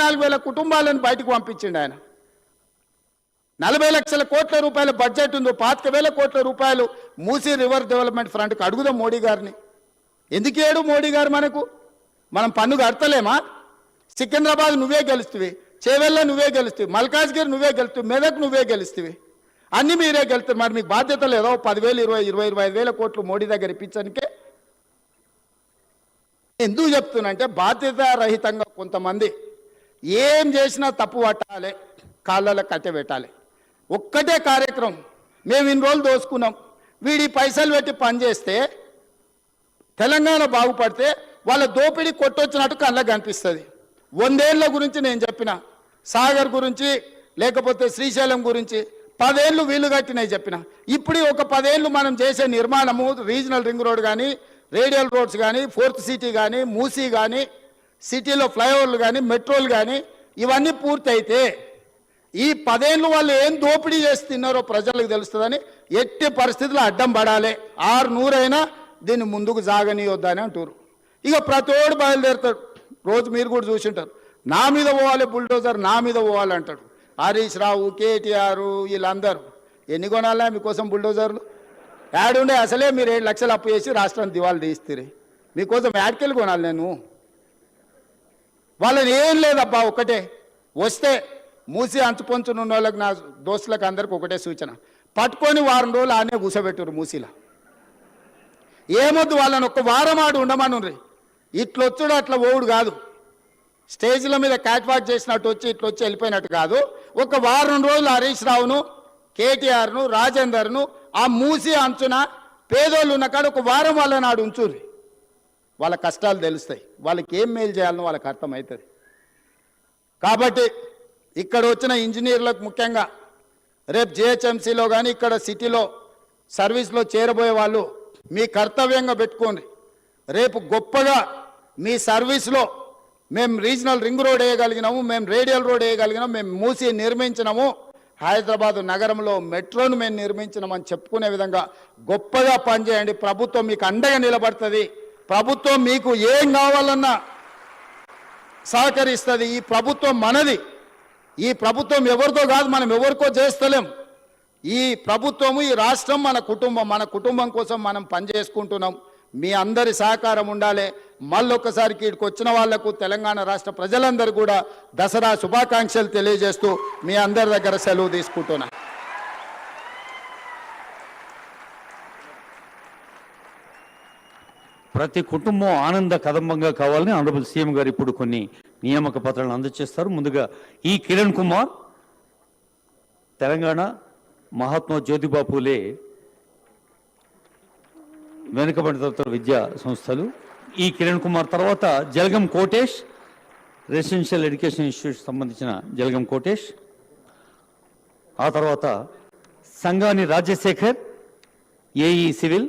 4,000 కుటుంబాలను బయటకు పంపించిండు ఆయన. 40 లక్షల కోట్ల రూపాయల బడ్జెట్ ఉందో 25,000 కోట్ల రూపాయలు మూసీ రివర్ డెవలప్మెంట్ ఫ్రంట్కి అడుగుదాం మోడీ గారిని. ఎందుకు ఏడు మోడీ గారు మనం పన్ను కడతలేమా? సికింద్రాబాద్ నువ్వే గెలుస్తువి, చేవెళ్ళ నువ్వే గెలుస్తువి, మల్కాజ్గిరి నువ్వే గెలుస్తువి, మెదక్ నువ్వే గెలుస్తువి, అన్ని మీరే గెలుస్తారు. మరి మీకు బాధ్యత లేదో 10,000, 20,000, 25,000 కోట్లు మోడీ దగ్గర ఇప్పించడానికే? ఎందుకు చెప్తున్నంటే బాధ్యత రహితంగా కొంతమంది ఏం చేసినా తప్పు పట్టాలి, కాళ్ళలో కట్టె పెట్టాలి. ఒక్కటే కార్యక్రమం, మేము ఇన్ని రోజులు దోసుకున్నాం, వీడి పైసలు పెట్టి పనిచేస్తే తెలంగాణ బాగుపడితే వాళ్ళ దోపిడీ కొట్టొచ్చినట్టు కళ్ళకు కనిపిస్తుంది. 100 ఏళ్ల గురించి నేను చెప్పిన, సాగర్ గురించి లేకపోతే శ్రీశైలం గురించి 10 ఏళ్ళు వీళ్ళు కట్టినవి చెప్పిన. ఇప్పుడు ఒక 10 ఏళ్ళు మనం చేసే నిర్మాణము, రీజనల్ రింగ్ రోడ్ కానీ, రేడియల్ రోడ్స్ కానీ, 4th సిటీ కానీ, మూసీ కానీ, సిటీలో ఫ్లైఓవర్లు కానీ, మెట్రోలు కానీ ఇవన్నీ పూర్తయితే ఈ 10 ఏళ్ళు వాళ్ళు ఏం దోపిడీ చేసి తిన్నారో ప్రజలకు తెలుస్తుందని ఎట్టి పరిస్థితుల్లో అడ్డం పడాలి. 600 అయినా దీన్ని ముందుకు సాగనీయొద్దని అంటారు. ఇక ప్రతోడు బయలుదేరుతాడు. రోజు మీరు కూడా చూసింటారు, నా మీద పోవాలి బుల్డోజర్, నా మీద పోవాలి అంటాడు. హరీష్ రావు, కేటీఆర్ వీళ్ళందరూ ఎన్ని కొనాలా మీకోసం బుల్డోజర్లు? యాడుండే అసలే మీరు 7 లక్షలు అప్పు చేసి రాష్ట్రాన్ని దివాళి తీస్తారు. మీకోసం యాడ్కెళ్ళి కొనాలి నేను? వాళ్ళని ఏం లేదబ్బా, ఒకటే వస్తే మూసి అంచుపొంచునున్న వాళ్ళకి, నా దోస్తులకు అందరికి ఒకటే సూచన, పట్టుకొని వారం రోజులు ఆనే కూసబెట్టురు మూసీలో. ఏమొద్దు, వాళ్ళని ఒక్క వారం ఆడు ఉండమనుర్రి. ఇట్లొచ్చుడు అట్లా ఓవుడు కాదు, స్టేజ్ల మీద క్యాట్ వాక్ చేసినట్టు వచ్చి ఇట్లొచ్చి వెళ్ళిపోయినట్టు కాదు. ఒక వారం రోజులు హరీష్ రావును, కేటీఆర్ను, రాజేందర్ను ఆ మూసి అంచున పేదోళ్ళు ఉన్న కాడ ఒక వారం వాళ్ళని ఆడు ఉంచుర్రి. వాళ్ళ కష్టాలు తెలుస్తాయి, వాళ్ళకి ఏం మేలు చేయాలనో వాళ్ళకి అర్థమవుతుంది. కాబట్టి ఇక్కడ వచ్చిన ఇంజనీర్లకు ముఖ్యంగా రేపు జిహెచ్ఎంసీలో కానీ ఇక్కడ సిటీలో సర్వీస్లో చేరబోయే వాళ్ళు మీ కర్తవ్యంగా పెట్టుకోండి. రేపు గొప్పగా మీ సర్వీస్లో మేము రీజనల్ రింగ్ రోడ్ వేయగలిగినాము, మేము రేడియల్ రోడ్ వేయగలిగినాము, మేము మూసి నిర్మించినాము, హైదరాబాద్ నగరంలో మెట్రోను మేము నిర్మించినామని చెప్పుకునే విధంగా గొప్పగా పనిచేయండి. ప్రభుత్వం మీకు అండగా నిలబడుతుంది. ప్రభుత్వం మీకు ఏం కావాలన్నా సహకరిస్తుంది. ఈ ప్రభుత్వం మనది. ఈ ప్రభుత్వం ఎవరితో కాదు, మనం ఎవరికో చేస్తలేం. ఈ ప్రభుత్వము, ఈ రాష్ట్రం మన కుటుంబం. మన కుటుంబం కోసం మనం పనిచేసుకుంటున్నాం. మీ అందరి సహకారం ఉండాలి. మళ్ళొక్కసారికి ఇక్కడికి వచ్చిన వాళ్లకు తెలంగాణ రాష్ట్ర ప్రజలందరూ కూడా దసరా శుభాకాంక్షలు తెలియజేస్తూ మీ అందరి దగ్గర సెలవు తీసుకుంటున్నా. ప్రతి కుటుంబం ఆనంద కదంబంగా కావాలని ఆనరబుల్ సీఎం గారు ఇప్పుడు కొన్ని నియామక పత్రాలను అందజేస్తారు. ముందుగా ఈ కిరణ్ కుమార్ తెలంగాణ మహాత్మా జ్యోతిబా పూలే వెనుకబడిన తరగతుల విద్యా సంస్థలు. ఈ కిరణ్ కుమార్ తర్వాత Jalagam Kotesh, residential education institute సంబంధించిన జలగం కోటేష్. ఆ తర్వాత Sangani Rajasekhar, AE civil,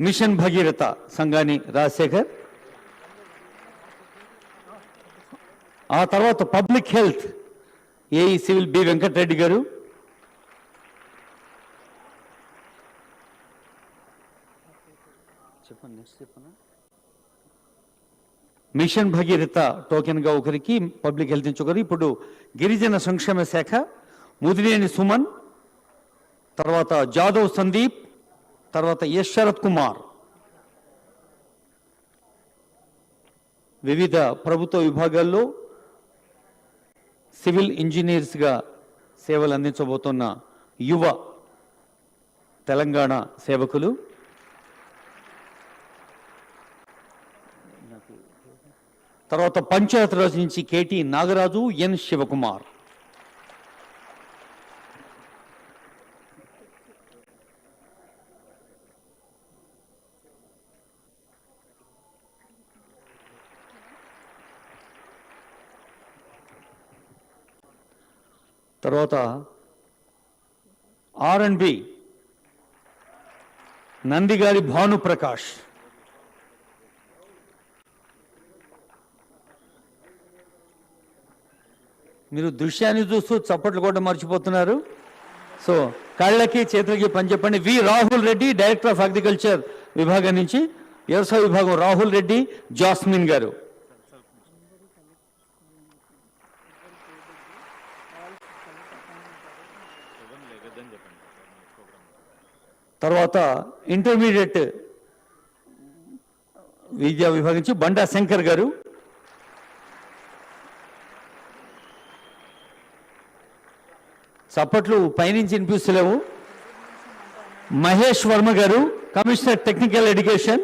mission Bhagiratha Sangani Rajasekhar. ఆ తర్వాత public health AE civil B Venkatareddy గారు. మిషన్ భగీరథ టోకెన్ గా ఒకరికి, పబ్లిక్ హెల్త్ నుంచి ఒకరు. ఇప్పుడు గిరిజన సంక్షేమ శాఖ ముదినేని సుమన్, తర్వాత జాదవ్ సందీప్, తర్వాత ఎస్ శరత్ కుమార్. వివిధ ప్రభుత్వ విభాగాల్లో సివిల్ ఇంజనీర్స్గా సేవలు అందించబోతున్న యువ తెలంగాణ సేవకులు. తర్వాత పంచాయతీరాజ్ నుంచి కేటీ నాగరాజు, ఎన్ శివకుమార్. తర్వాత R&B నందిగారి భానుప్రకాష్. మీరు దృశ్యాన్ని చూస్తూ చప్పట్లు కూడా మర్చిపోతున్నారు. సో కళ్ళకి చేతులకి పని చెప్పండి. V Rahul Reddy, director of agriculture విభాగం నుంచి, వ్యవసాయ విభాగం రాహుల్ రెడ్డి, జాస్మిన్ గారు. తర్వాత ఇంటర్మీడియట్ విద్యా విభాగం నుంచి బండా శంకర్ గారు, చప్పట్లు పైనుంచి వినిపిస్తలేవు. మహేష్ వర్మ గారు, కమిషనర్ టెక్నికల్ ఎడ్యుకేషన్.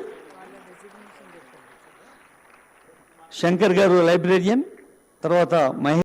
శంకర్ గారు లైబ్రేరియన్. తర్వాత మహేష్